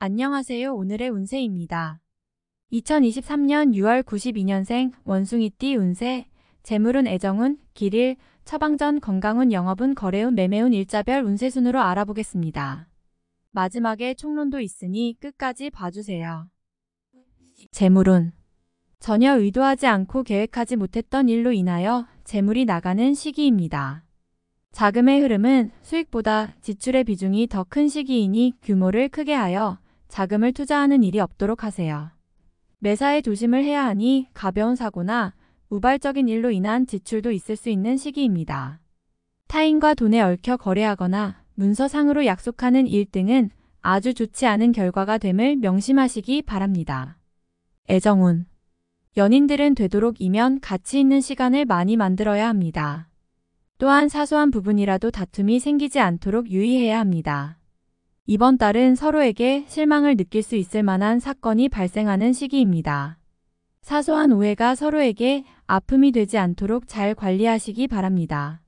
안녕하세요. 오늘의 운세입니다. 2023년 6월 92년생 원숭이띠 운세, 재물운 애정운, 길일, 처방전, 건강운, 영업운, 거래운, 매매운, 일자별 운세 순으로 알아보겠습니다. 마지막에 총론도 있으니 끝까지 봐주세요. 재물운. 전혀 의도하지 않고 계획하지 못했던 일로 인하여 재물이 나가는 시기입니다. 자금의 흐름은 수익보다 지출의 비중이 더 큰 시기이니 규모를 크게 하여 자금을 투자하는 일이 없도록 하세요. 매사에 조심을 해야 하니 가벼운 사고나 우발적인 일로 인한 지출도 있을 수 있는 시기입니다. 타인과 돈에 얽혀 거래하거나 문서상으로 약속하는 일 등은 아주 좋지 않은 결과가 됨을 명심하시기 바랍니다. 애정운. 연인들은 되도록 이면 가치 있는 시간을 많이 만들어야 합니다. 또한 사소한 부분이라도 다툼이 생기지 않도록 유의해야 합니다. 이번 달은 서로에게 실망을 느낄 수 있을 만한 사건이 발생하는 시기입니다. 사소한 오해가 서로에게 아픔이 되지 않도록 잘 관리하시기 바랍니다.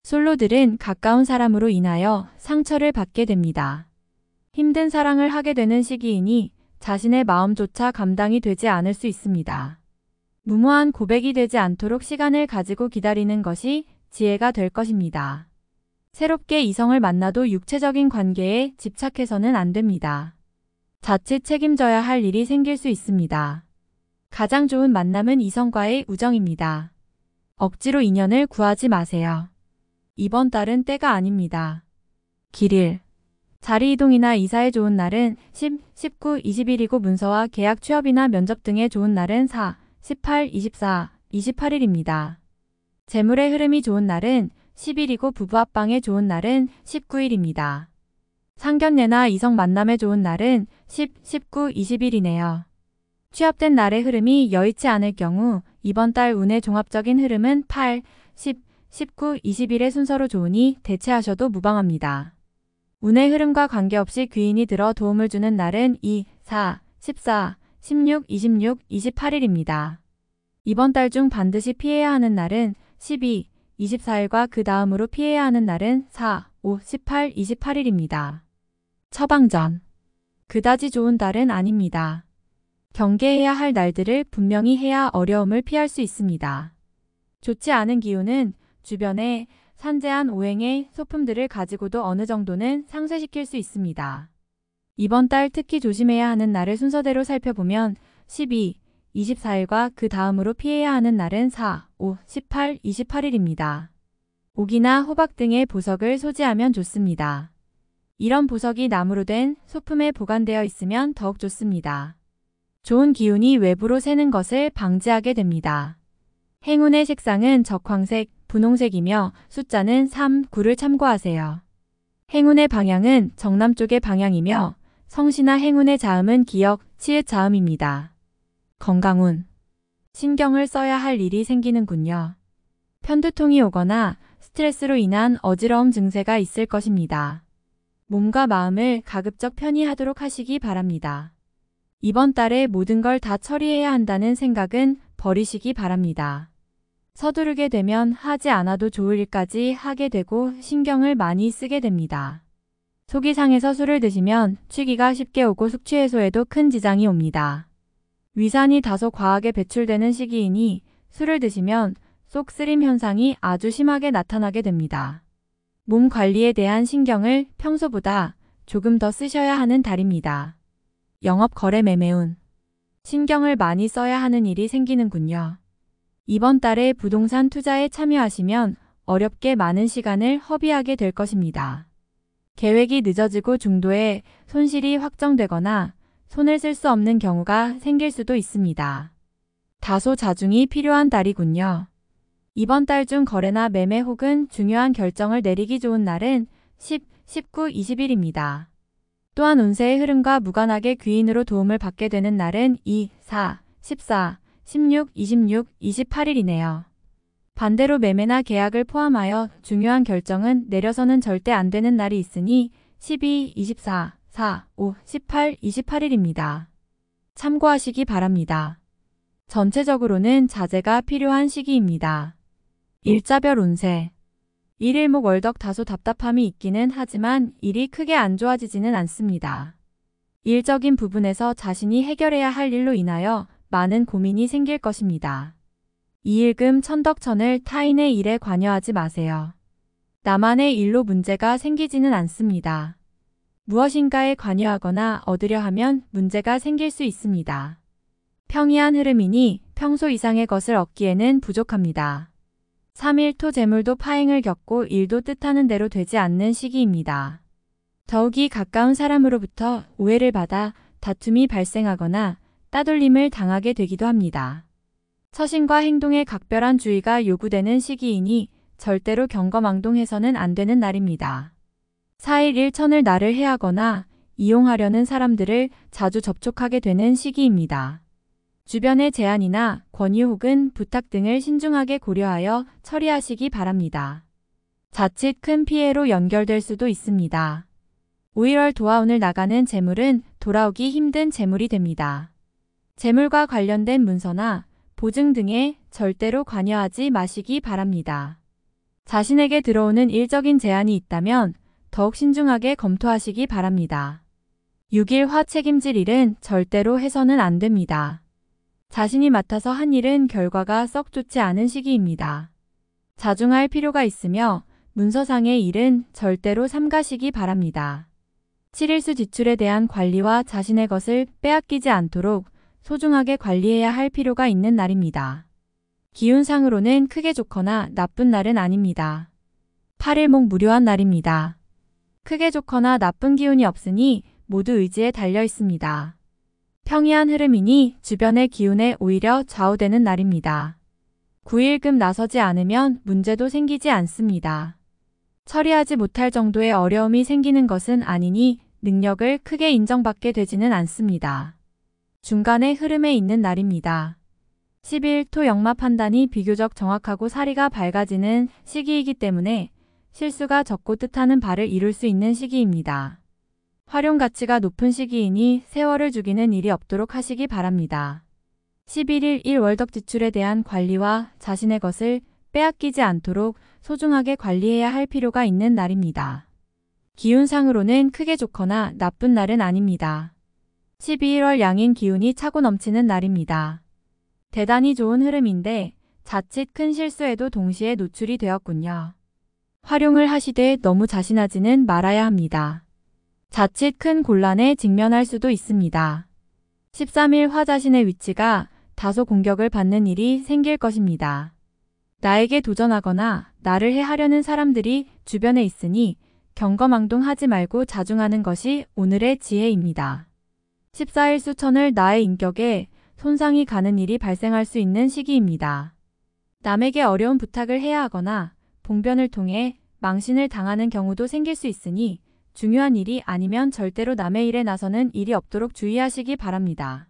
솔로들은 가까운 사람으로 인하여 상처를 받게 됩니다. 힘든 사랑을 하게 되는 시기이니 자신의 마음조차 감당이 되지 않을 수 있습니다. 무모한 고백이 되지 않도록 시간을 가지고 기다리는 것이 지혜가 될 것입니다. 새롭게 이성을 만나도 육체적인 관계에 집착해서는 안 됩니다. 자칫 책임져야 할 일이 생길 수 있습니다. 가장 좋은 만남은 이성과의 우정입니다. 억지로 인연을 구하지 마세요. 이번 달은 때가 아닙니다. 길일. 자리 이동이나 이사에 좋은 날은 10, 19, 20일이고 문서와 계약 취업이나 면접 등에 좋은 날은 4, 18, 24, 28일입니다. 재물의 흐름이 좋은 날은 10일이고 부부 합방에 좋은 날은 19일입니다. 상견례나 이성 만남에 좋은 날은 10, 19, 20일이네요. 취업된 날의 흐름이 여의치 않을 경우 이번 달 운의 종합적인 흐름은 8, 10, 19, 20일의 순서로 좋으니 대체하셔도 무방합니다. 운의 흐름과 관계없이 귀인이 들어 도움을 주는 날은 2, 4, 14, 16, 26, 28일입니다. 이번 달 중 반드시 피해야 하는 날은 12, 24일과 그 다음으로 피해야 하는 날은 4, 5, 18, 28일입니다. 처방전. 그다지 좋은 달은 아닙니다. 경계해야 할 날들을 분명히 해야 어려움을 피할 수 있습니다. 좋지 않은 기운은 주변에 산재한 오행의 소품들을 가지고도 어느 정도는 상쇄시킬 수 있습니다. 이번 달 특히 조심해야 하는 날을 순서대로 살펴보면 12, 24일과 그 다음으로 피해야 하는 날은 4, 5, 18, 28일입니다. 옥이나 호박 등의 보석을 소지하면 좋습니다. 이런 보석이 나무로 된 소품에 보관되어 있으면 더욱 좋습니다. 좋은 기운이 외부로 새는 것을 방지하게 됩니다. 행운의 색상은 적황색, 분홍색이며 숫자는 3, 9를 참고하세요. 행운의 방향은 정남쪽의 방향이며 성시나 행운의 자음은 기역, 치읓 자음입니다. 건강운. 신경을 써야 할 일이 생기는군요. 편두통이 오거나 스트레스로 인한 어지러움 증세가 있을 것입니다. 몸과 마음을 가급적 편히 하도록 하시기 바랍니다. 이번 달에 모든 걸 다 처리해야 한다는 생각은 버리시기 바랍니다. 서두르게 되면 하지 않아도 좋을 일까지 하게 되고 신경을 많이 쓰게 됩니다. 속이 상해서 술을 드시면 취기가 쉽게 오고 숙취 해소에도 큰 지장이 옵니다. 위산이 다소 과하게 배출되는 시기이니 술을 드시면 속 쓰림 현상이 아주 심하게 나타나게 됩니다. 몸 관리에 대한 신경을 평소보다 조금 더 쓰셔야 하는 달입니다. 영업 거래 매매운. 신경을 많이 써야 하는 일이 생기는군요. 이번 달에 부동산 투자에 참여하시면 어렵게 많은 시간을 허비하게 될 것입니다. 계획이 늦어지고 중도에 손실이 확정되거나 손을 쓸 수 없는 경우가 생길 수도 있습니다. 다소 자중이 필요한 달이군요. 이번 달 중 거래나 매매 혹은 중요한 결정을 내리기 좋은 날은 10, 19, 20일입니다. 또한 운세의 흐름과 무관하게 귀인으로 도움을 받게 되는 날은 2, 4, 14, 16, 26, 28일이네요. 반대로 매매나 계약을 포함하여 중요한 결정은 내려서는 절대 안 되는 날이 있으니 12, 24, 4, 5, 18, 28일입니다. 참고하시기 바랍니다. 전체적으로는 자제가 필요한 시기입니다. 일자별 운세. 일일목 월덕 다소 답답함이 있기는 하지만 일이 크게 안 좋아지지는 않습니다. 일적인 부분에서 자신이 해결해야 할 일로 인하여 많은 고민이 생길 것입니다. 이일금 천덕천을 타인의 일에 관여하지 마세요. 나만의 일로 문제가 생기지는 않습니다. 무엇인가에 관여하거나 얻으려 하면 문제가 생길 수 있습니다. 평이한 흐름이니 평소 이상의 것을 얻기에는 부족합니다. 3일토 재물도 파행을 겪고 일도 뜻하는 대로 되지 않는 시기입니다. 더욱이 가까운 사람으로부터 오해를 받아 다툼이 발생하거나 따돌림을 당하게 되기도 합니다. 처신과 행동에 각별한 주의가 요구되는 시기이니 절대로 경거망동해서는 안 되는 날입니다. 4일 1천을 나를 해하거나 이용하려는 사람들을 자주 접촉하게 되는 시기입니다. 주변의 제안이나 권유 혹은 부탁 등을 신중하게 고려하여 처리하시기 바랍니다. 자칫 큰 피해로 연결될 수도 있습니다. 5일월 도화운을 나가는 재물은 돌아오기 힘든 재물이 됩니다. 재물과 관련된 문서나 보증 등에 절대로 관여하지 마시기 바랍니다. 자신에게 들어오는 일적인 제안이 있다면 더욱 신중하게 검토하시기 바랍니다. 6일 화 책임질 일은 절대로 해서는 안 됩니다. 자신이 맡아서 한 일은 결과가 썩 좋지 않은 시기입니다. 자중할 필요가 있으며 문서상의 일은 절대로 삼가시기 바랍니다. 7일수 지출에 대한 관리와 자신의 것을 빼앗기지 않도록 소중하게 관리해야 할 필요가 있는 날입니다. 기운상으로는 크게 좋거나 나쁜 날은 아닙니다. 8일목 무료한 날입니다. 크게 좋거나 나쁜 기운이 없으니 모두 의지에 달려 있습니다. 평이한 흐름이니 주변의 기운에 오히려 좌우되는 날입니다. 9일금 나서지 않으면 문제도 생기지 않습니다. 처리하지 못할 정도의 어려움이 생기는 것은 아니니 능력을 크게 인정받게 되지는 않습니다. 중간의 흐름에 있는 날입니다. 11일 토 역마 판단이 비교적 정확하고 사리가 밝아지는 시기이기 때문에 실수가 적고 뜻하는 바를 이룰 수 있는 시기입니다. 활용 가치가 높은 시기이니 세월을 죽이는 일이 없도록 하시기 바랍니다. 11일 1월덕 지출에 대한 관리와 자신의 것을 빼앗기지 않도록 소중하게 관리해야 할 필요가 있는 날입니다. 기운상으로는 크게 좋거나 나쁜 날은 아닙니다. 12월 양인 기운이 차고 넘치는 날입니다. 대단히 좋은 흐름인데 자칫 큰 실수에도 동시에 노출이 되었군요. 활용을 하시되 너무 자신하지는 말아야 합니다. 자칫 큰 곤란에 직면할 수도 있습니다. 13일 화 자신의 위치가 다소 공격을 받는 일이 생길 것입니다. 나에게 도전하거나 나를 해하려는 사람들이 주변에 있으니 경거망동하지 말고 자중하는 것이 오늘의 지혜입니다. 14일 수천을 나의 인격에 손상이 가는 일이 발생할 수 있는 시기입니다. 남에게 어려운 부탁을 해야 하거나 봉변을 통해 망신을 당하는 경우도 생길 수 있으니 중요한 일이 아니면 절대로 남의 일에 나서는 일이 없도록 주의하시기 바랍니다.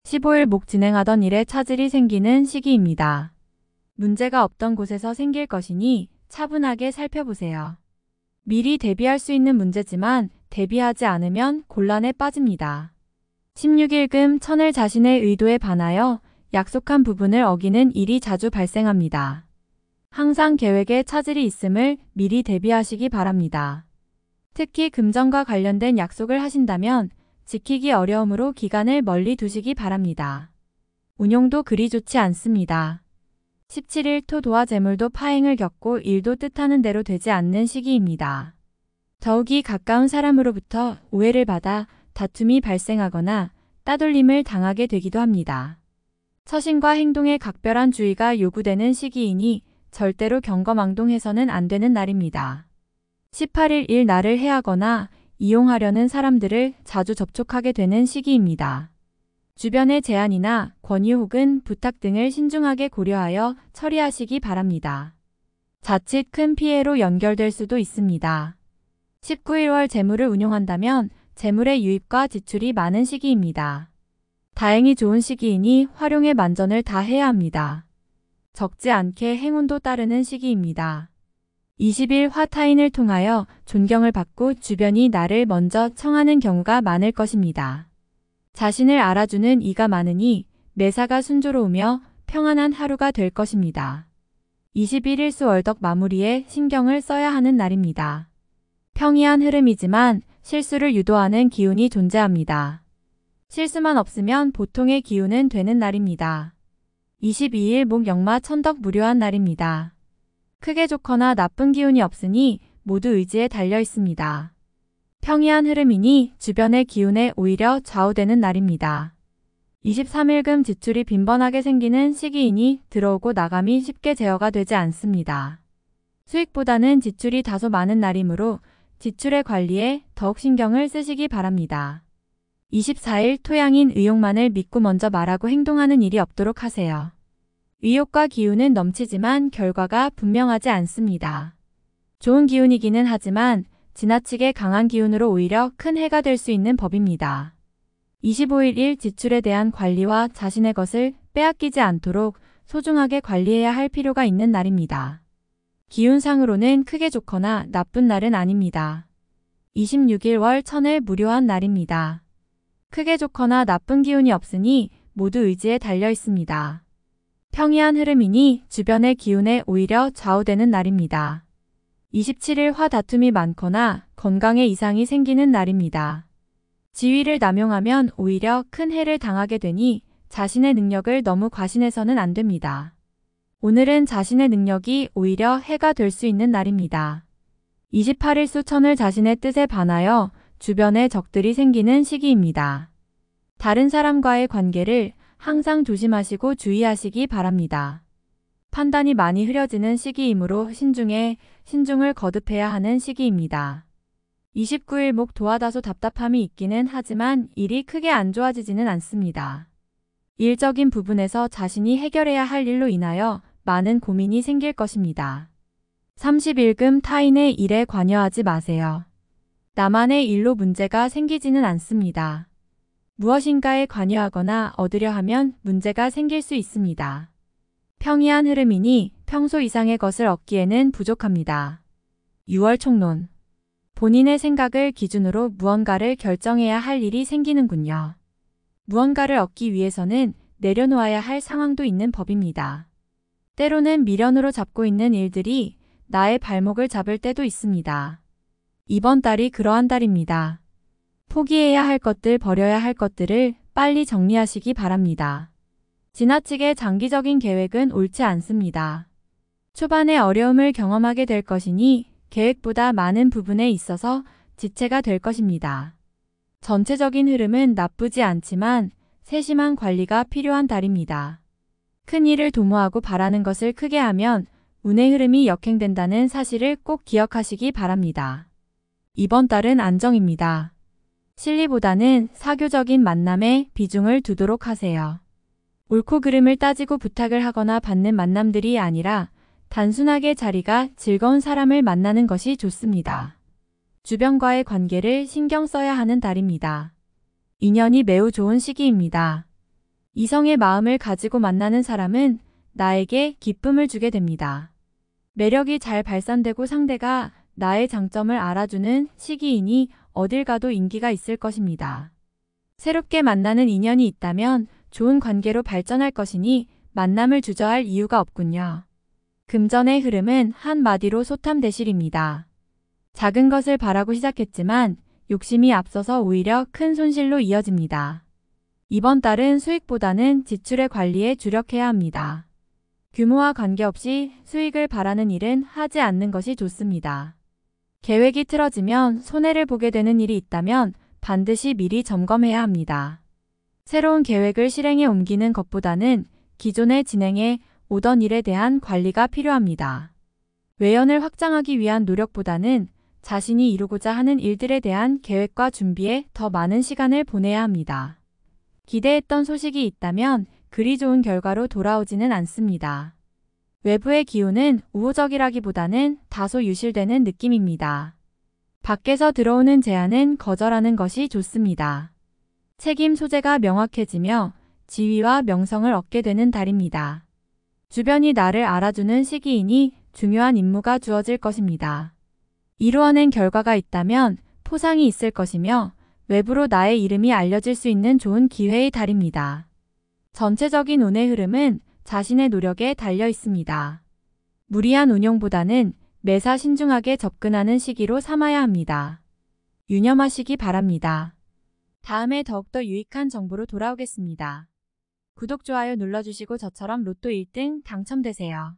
15일 목 진행하던 일에 차질이 생기는 시기입니다. 문제가 없던 곳에서 생길 것이니 차분하게 살펴보세요. 미리 대비할 수 있는 문제지만 대비하지 않으면 곤란에 빠집니다. 16일금 천을 자신의 의도에 반하여 약속한 부분을 어기는 일이 자주 발생합니다. 항상 계획에 차질이 있음을 미리 대비하시기 바랍니다. 특히 금전과 관련된 약속을 하신다면 지키기 어려우므로 기간을 멀리 두시기 바랍니다. 운용도 그리 좋지 않습니다. 17일 토 도화 재물도 파행을 겪고 일도 뜻하는 대로 되지 않는 시기입니다. 더욱이 가까운 사람으로부터 오해를 받아 다툼이 발생하거나 따돌림을 당하게 되기도 합니다. 처신과 행동에 각별한 주의가 요구되는 시기이니 절대로 경거망동해서는 안 되는 날입니다. 18일 일 나를 해하거나 이용하려는 사람들을 자주 접촉하게 되는 시기입니다. 주변의 제안이나 권유 혹은 부탁 등을 신중하게 고려하여 처리하시기 바랍니다. 자칫 큰 피해로 연결될 수도 있습니다. 19일월 재물을 운용한다면 재물의 유입과 지출이 많은 시기입니다. 다행히 좋은 시기이니 활용에 만전을 다해야 합니다. 적지 않게 행운도 따르는 시기입니다. 20일 화타인을 통하여 존경을 받고 주변이 나를 먼저 청하는 경우가 많을 것입니다. 자신을 알아주는 이가 많으니 매사가 순조로우며 평안한 하루가 될 것입니다. 21일 수월덕 마무리에 신경을 써야 하는 날입니다. 평이한 흐름이지만 실수를 유도하는 기운이 존재합니다. 실수만 없으면 보통의 기운은 되는 날입니다. 22일 목역마 천덕 무료한 날입니다. 크게 좋거나 나쁜 기운이 없으니 모두 의지에 달려 있습니다. 평이한 흐름이니 주변의 기운에 오히려 좌우되는 날입니다. 23일금 지출이 빈번하게 생기는 시기이니 들어오고 나감이 쉽게 제어가 되지 않습니다. 수익보다는 지출이 다소 많은 날이므로 지출의 관리에 더욱 신경을 쓰시기 바랍니다. 24일 토양인 의욕만을 믿고 먼저 말하고 행동하는 일이 없도록 하세요. 의욕과 기운은 넘치지만 결과가 분명하지 않습니다. 좋은 기운이기는 하지만 지나치게 강한 기운으로 오히려 큰 해가 될 수 있는 법입니다. 25일 지출에 대한 관리와 자신의 것을 빼앗기지 않도록 소중하게 관리해야 할 필요가 있는 날입니다. 기운상으로는 크게 좋거나 나쁜 날은 아닙니다. 26일 월 천을 무료한 날입니다. 크게 좋거나 나쁜 기운이 없으니 모두 의지에 달려 있습니다. 평이한 흐름이니 주변의 기운에 오히려 좌우되는 날입니다. 27일 화 다툼이 많거나 건강에 이상이 생기는 날입니다. 지위를 남용하면 오히려 큰 해를 당하게 되니 자신의 능력을 너무 과신해서는 안 됩니다. 오늘은 자신의 능력이 오히려 해가 될 수 있는 날입니다. 28일 수천을 자신의 뜻에 반하여 주변에 적들이 생기는 시기입니다. 다른 사람과의 관계를 항상 조심하시고 주의하시기 바랍니다. 판단이 많이 흐려지는 시기이므로 신중을 거듭해야 하는 시기입니다. 29일 목 도화 다소 답답함이 있기는 하지만 일이 크게 안 좋아지지는 않습니다. 일적인 부분에서 자신이 해결해야 할 일로 인하여 많은 고민이 생길 것입니다. 30일금 타인의 일에 관여하지 마세요. 나만의 일로 문제가 생기지는 않습니다. 무엇인가에 관여하거나 얻으려 하면 문제가 생길 수 있습니다. 평이한 흐름이니 평소 이상의 것을 얻기에는 부족합니다. 6월 총론. 본인의 생각을 기준으로 무언가를 결정해야 할 일이 생기는군요. 무언가를 얻기 위해서는 내려놓아야 할 상황도 있는 법입니다. 때로는 미련으로 잡고 있는 일들이 나의 발목을 잡을 때도 있습니다. 이번 달이 그러한 달입니다. 포기해야 할 것들, 버려야 할 것들을 빨리 정리하시기 바랍니다. 지나치게 장기적인 계획은 옳지 않습니다. 초반에 어려움을 경험하게 될 것이니 계획보다 많은 부분에 있어서 지체가 될 것입니다. 전체적인 흐름은 나쁘지 않지만 세심한 관리가 필요한 달입니다. 큰 일을 도모하고 바라는 것을 크게 하면 운의 흐름이 역행된다는 사실을 꼭 기억하시기 바랍니다. 이번 달은 안정입니다. 실리보다는 사교적인 만남에 비중을 두도록 하세요. 옳고 그름을 따지고 부탁을 하거나 받는 만남들이 아니라 단순하게 자리가 즐거운 사람을 만나는 것이 좋습니다. 주변과의 관계를 신경 써야 하는 달입니다. 인연이 매우 좋은 시기입니다. 이성의 마음을 가지고 만나는 사람은 나에게 기쁨을 주게 됩니다. 매력이 잘 발산되고 상대가 나의 장점을 알아주는 시기이니 어딜 가도 인기가 있을 것입니다. 새롭게 만나는 인연이 있다면 좋은 관계로 발전할 것이니 만남을 주저할 이유가 없군요. 금전의 흐름은 한마디로 소탐대실입니다. 작은 것을 바라고 시작했지만 욕심이 앞서서 오히려 큰 손실로 이어집니다. 이번 달은 수익보다는 지출의 관리에 주력해야 합니다. 규모와 관계없이 수익을 바라는 일은 하지 않는 것이 좋습니다. 계획이 틀어지면 손해를 보게 되는 일이 있다면 반드시 미리 점검해야 합니다. 새로운 계획을 실행에 옮기는 것보다는 기존에 진행해 오던 일에 대한 관리가 필요합니다. 외연을 확장하기 위한 노력보다는 자신이 이루고자 하는 일들에 대한 계획과 준비에 더 많은 시간을 보내야 합니다. 기대했던 소식이 있다면 그리 좋은 결과로 돌아오지는 않습니다. 외부의 기운은 우호적이라기보다는 다소 유실되는 느낌입니다. 밖에서 들어오는 제안은 거절하는 것이 좋습니다. 책임 소재가 명확해지며 지위와 명성을 얻게 되는 달입니다. 주변이 나를 알아주는 시기이니 중요한 임무가 주어질 것입니다. 이루어낸 결과가 있다면 포상이 있을 것이며 외부로 나의 이름이 알려질 수 있는 좋은 기회의 달입니다. 전체적인 운의 흐름은 자신의 노력에 달려 있습니다. 무리한 운용보다는 매사 신중하게 접근하는 시기로 삼아야 합니다. 유념하시기 바랍니다. 다음에 더욱더 유익한 정보로 돌아오겠습니다. 구독, 좋아요 눌러주시고 저처럼 로또 1등 당첨되세요.